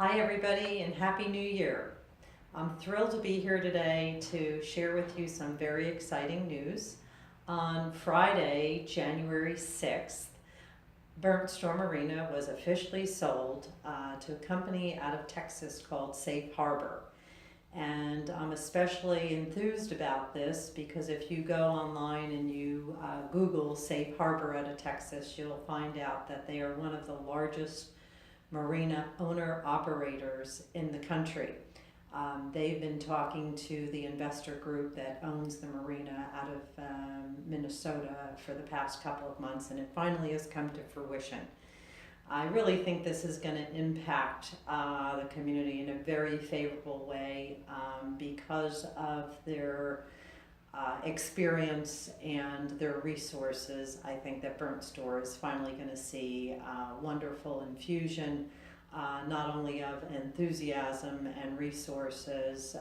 Hi everybody and Happy New Year. I'm thrilled to be here today to share with you some very exciting news. On Friday, January 6th, Burnt Store Marina was officially sold to a company out of Texas called Safe Harbor. And I'm especially enthused about this because if you go online and you Google Safe Harbor out of Texas, you'll find out that they are one of the largest marina owner-operators in the country. They've been talking to the investor group that owns the marina out of Minnesota for the past couple of months, and it finally has come to fruition. I really think this is going to impact the community in a very favorable way because of their experience and their resources. I think that Burnt Store is finally going to see wonderful infusion, not only of enthusiasm and resources,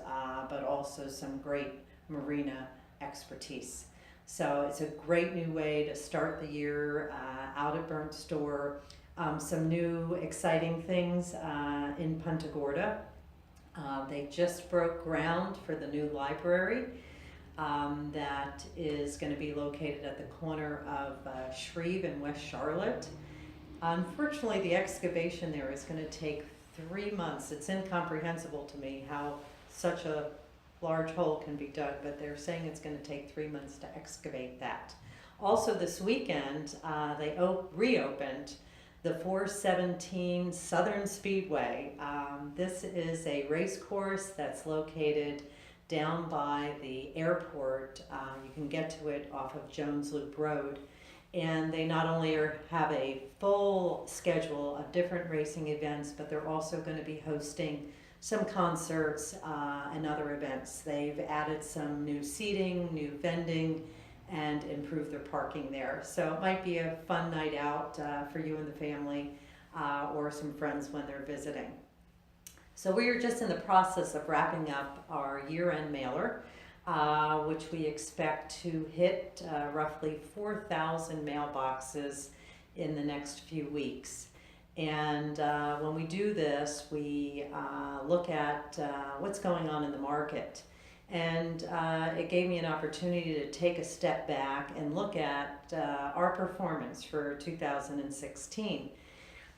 but also some great marina expertise. So it's a great new way to start the year out at Burnt Store. Some new exciting things in Punta Gorda. They just broke ground for the new library that is going to be located at the corner of Shreve and West Charlotte. Unfortunately, the excavation there is going to take 3 months. It's incomprehensible to me how such a large hole can be dug, but they're saying it's going to take 3 months to excavate that. Also this weekend, they reopened the 417 Southern Speedway. This is a race course that's located down by the airport. You can get to it off of Jones Loop Road. And they not only have a full schedule of different racing events, but they're also going to be hosting some concerts and other events. They've added some new seating, new vending, and improved their parking there. So it might be a fun night out for you and the family or some friends when they're visiting. So we are just in the process of wrapping up our year-end mailer, which we expect to hit roughly 4,000 mailboxes in the next few weeks. And when we do this, we look at what's going on in the market. And it gave me an opportunity to take a step back and look at our performance for 2016.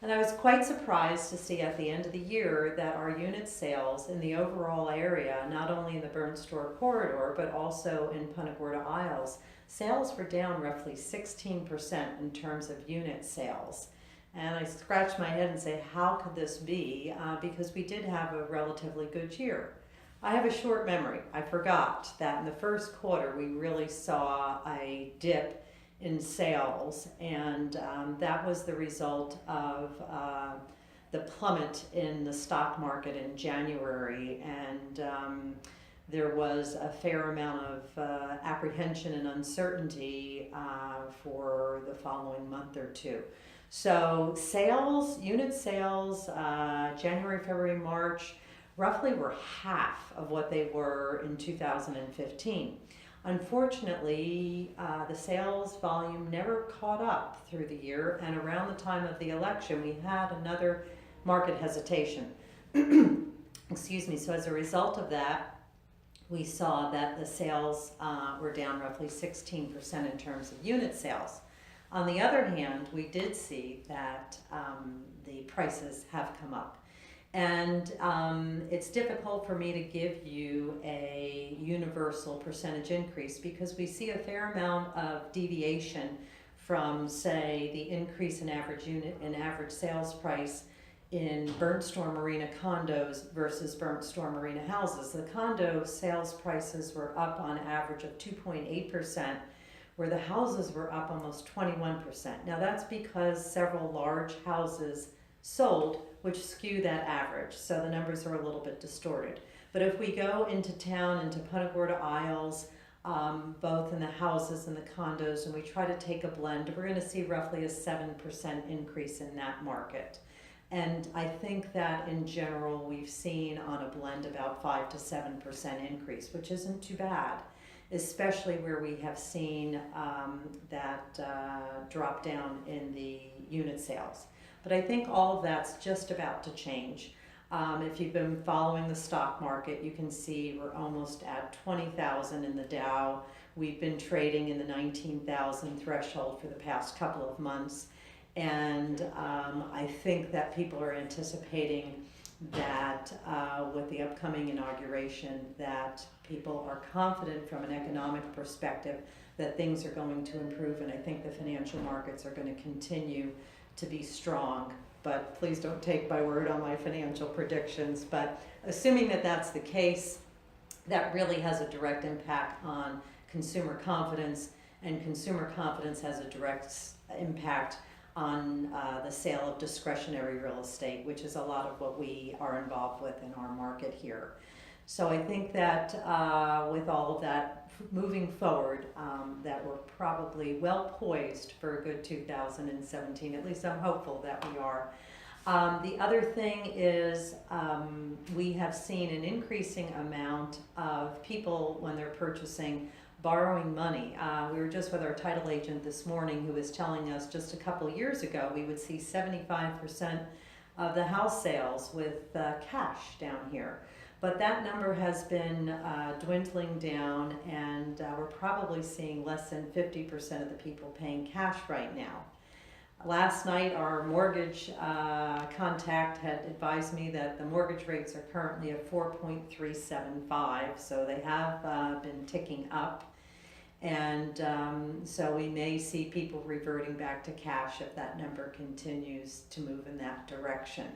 And I was quite surprised to see at the end of the year that our unit sales in the overall area, not only in the Burnt Store corridor, but also in Punta Gorda Isles, sales were down roughly 16% in terms of unit sales. And I scratched my head and say, how could this be? Because we did have a relatively good year. I have a short memory. I forgot that in the first quarter we really saw a dip in sales, and that was the result of the plummet in the stock market in January, and there was a fair amount of apprehension and uncertainty for the following month or two. So sales, unit sales, January, February, March, roughly were half of what they were in 2015. Unfortunately, the sales volume never caught up through the year, and around the time of the election, we had another market hesitation. Excuse me. So as a result of that, we saw that the sales were down roughly 16% in terms of unit sales. On the other hand, we did see that the prices have come up. And it's difficult for me to give you a universal percentage increase because we see a fair amount of deviation from, say, the increase in average unit and average sales price in Burnt Store Marina condos versus Burnt Store Marina houses. The condo sales prices were up on average of 2.8%, where the houses were up almost 21%. Now that's because several large houses sold, which skew that average, so the numbers are a little bit distorted. But if we go into town, into Punta Gorda Isles, both in the houses and the condos, and we try to take a blend, we're going to see roughly a 7% increase in that market. And I think that in general we've seen on a blend about 5 to 7% increase, which isn't too bad, especially where we have seen that drop down in the unit sales. But I think all of that's just about to change. If you've been following the stock market, you can see we're almost at 20,000 in the Dow. We've been trading in the 19,000 threshold for the past couple of months. And I think that people are anticipating that with the upcoming inauguration, that people are confident from an economic perspective that things are going to improve, and I think the financial markets are going to continue to be strong. But please don't take my word on my financial predictions. But assuming that that's the case, that really has a direct impact on consumer confidence, and consumer confidence has a direct impact on the sale of discretionary real estate, which is a lot of what we are involved with in our market here. So I think that with all of that moving forward, that we're probably well poised for a good 2017. At least I'm hopeful that we are. The other thing is we have seen an increasing amount of people, when they're purchasing, borrowing money. We were just with our title agent this morning, who was telling us just a couple years ago we would see 75% of the house sales with cash down here. But that number has been dwindling down, and we're probably seeing less than 50% of the people paying cash right now. Last night, our mortgage contact had advised me that the mortgage rates are currently at 4.375, so they have been ticking up. And so we may see people reverting back to cash if that number continues to move in that direction.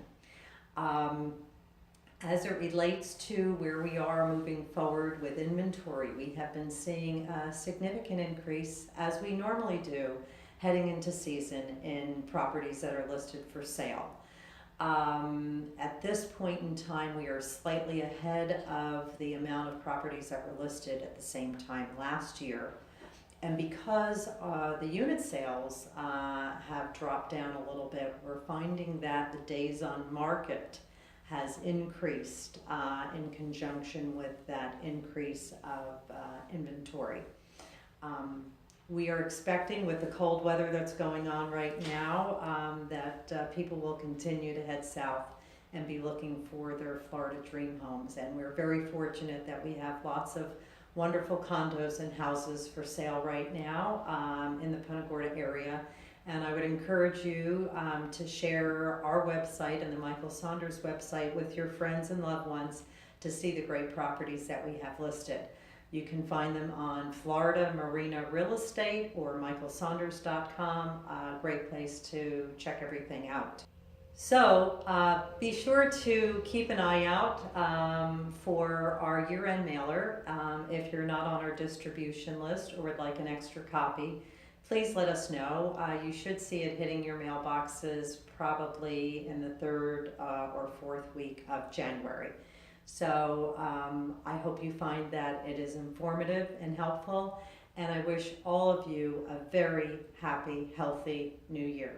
As it relates to where we are moving forward with inventory, we have been seeing a significant increase, as we normally do, heading into season in properties that are listed for sale. At this point in time, we are slightly ahead of the amount of properties that were listed at the same time last year. And because the unit sales have dropped down a little bit, we're finding that the days on market has increased in conjunction with that increase of inventory. We are expecting, with the cold weather that's going on right now, that people will continue to head south and be looking for their Florida dream homes. And we're very fortunate that we have lots of wonderful condos and houses for sale right now in the Punta Gorda area. And I would encourage you to share our website and the Michael Saunders website with your friends and loved ones to see the great properties that we have listed. You can find them on Florida Marina Real Estate or michaelsaunders.com. A great place to check everything out. So be sure to keep an eye out for our year-end mailer. If you're not on our distribution list or would like an extra copy, please let us know. You should see it hitting your mailboxes probably in the third or fourth week of January. So I hope you find that it is informative and helpful, and I wish all of you a very happy, healthy new year.